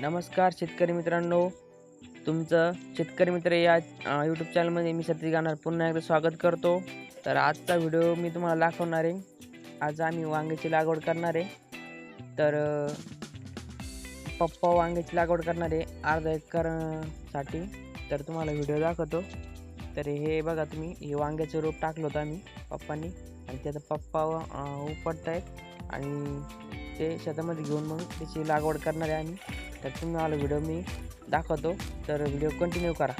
नमस्कार शेतकरी मित्रांनो, तुमचं शेतकरी मित्र या यूट्यूब चॅनलमध्ये मी सतीश गाणार पुन्हा एकदा स्वागत करतो. तर आजचा व्हिडिओ मी तुम्हाला दाखवणार आहे. आज आम्ही वांग्याची लागवड करणार आहे. तर पप्पा वांग्याची लागवड करणार आहे अर्धा एकर साठी. तर तुम्हाला व्हिडिओ दाखवतो. तर हे बघा तुम्ही, हे वांग्याचं रोप टाकलं होतं आम्ही पप्पांनी, आणि त्याचा पप्पा उपटत आहेत आणि ते शेतामध्ये घेऊन मग त्याची लागवड करणार आहे आम्ही. तर तुम्हाला व्हिडिओ मी दाखवतो, तर व्हिडिओ कंटिन्यू करा.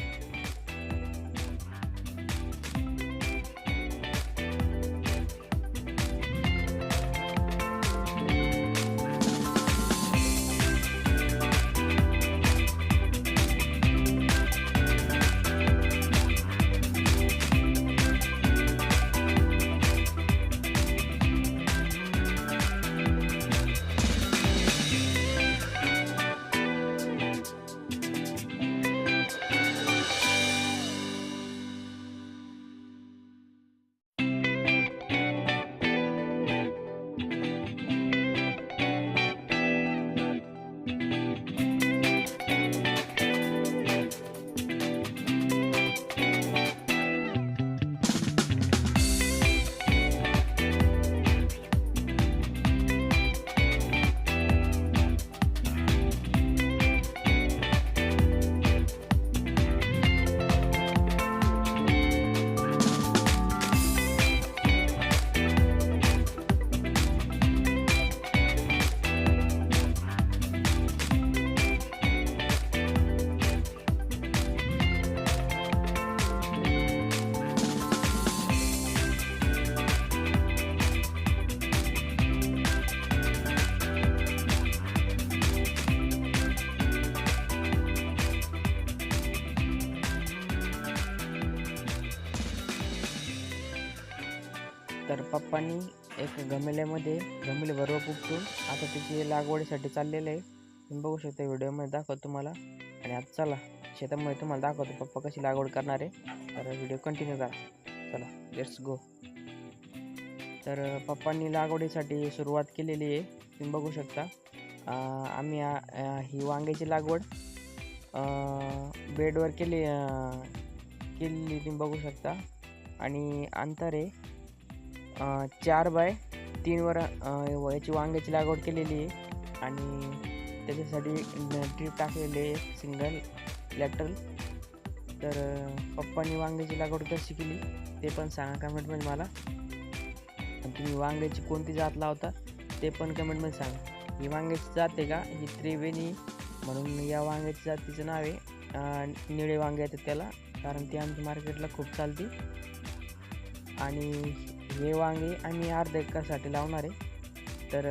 तर पप्पांनी एक गमेल्यावर रोप उपटून आता त्याची लागवडीसाठी चाललेलं आहे. तुम्ही बघू शकता, व्हिडिओमध्ये दाखवतो तुम्हाला. आणि आता चला शेतामध्ये तुम्हाला दाखवतो पप्पा कशी लागवड करणार आहे. तर व्हिडिओ कंटिन्यू करा. चला, लेट्स गो. तर पप्पांनी लागवडीसाठी सुरुवात केलेली आहे. तुम्ही बघू शकता, आम्ही ही वांग्याची लागवड बेडवर केलेली तुम्ही बघू शकता. आणि अंतर आहे 4 बाय 3 वर याची वांग्याची लागवड केलेली आहे. आणि त्याच्यासाठी ड्रीप टाकलेले आहे सिंगल लॅटरल. तर पप्पांनी वांग्याची लागवड कशी केली ते पण सांगा कमेंटमध्ये मला. आणि तुम्ही वांग्याची कोणती जात लावता ते पण कमेंटमध्ये सांगा. ही वांग्याची जात आहे का, ही त्रिवेणी म्हणून या वांग्याची जातीचं नाव आहे. निळे वांगे येतात त्याला, कारण ती आमच्या मार्केटला खूप चालते. आणि हे वांगे आम्ही अर्धा एकरसाठी लावणार आहे. तर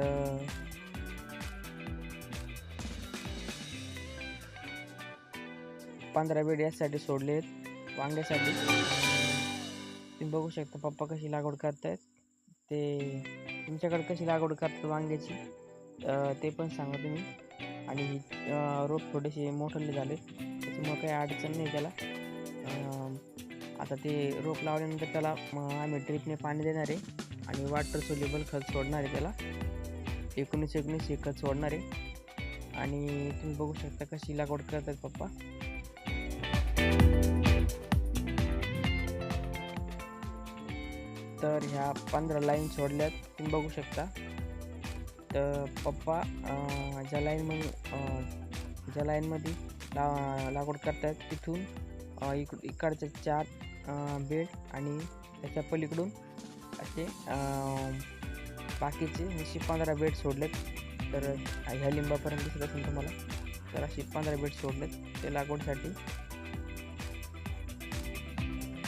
15 बेड यासाठी सोडले आहेत वांग्यासाठी. तुम्ही बघू शकता पप्पा कशी लागवड करतायत. ते तुमच्याकडे कशी लागवड करतात वांग्याची ते पण सांगा तुम्ही. आणि रोप थोडेसे मोठे झाले, त्याच्यामुळे काही अडचण नाही त्याला. आता ते रोप लावल्यानंतर त्याला आम्ही ड्रिपने पाणी देणार आहे आणि वॉटर सोल्युबल खत सोडणार आहे. त्याला 19 खत सोडणार आहे. आणि तुम्ही बघू शकता कशी लागवड करतात पप्पा. तर ह्या 15 लाईन सोडल्यात तुम्ही बघू शकता. तर पप्पा ज्या लाईनमध्ये लागवड करतात तिथून इकडचे 4 बेड आणि त्याच्या पलीकडून असे बाकीचे 15 बेड सोडलेत. तर ह्या लिंबापर्यंत दिसत असेल तुम्हाला. तर असे 15 बेड सोडलेत ते लागवडीसाठी.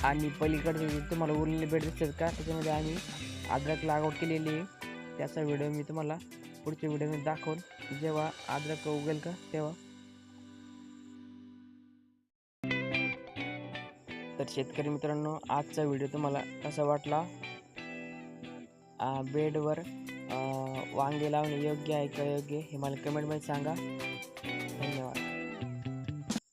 आणि पलीकडचे जे तुम्हाला उरलेले बेड दिसतात का, त्याच्यामध्ये आम्ही अद्रक लागवड केलेली आहे. त्याचा व्हिडिओ मी तुम्हाला पुढच्या व्हिडिओमध्ये दाखवून, जेव्हा अद्रक उगेल का तेव्हा. तर शेतकरी मित्रांनो, आजचा व्हिडिओ तुम्हाला कसा वाटला? बेडवर वांगे लावणे योग्य आहे का योग्य, हे मला कमेंटमध्ये सांगा.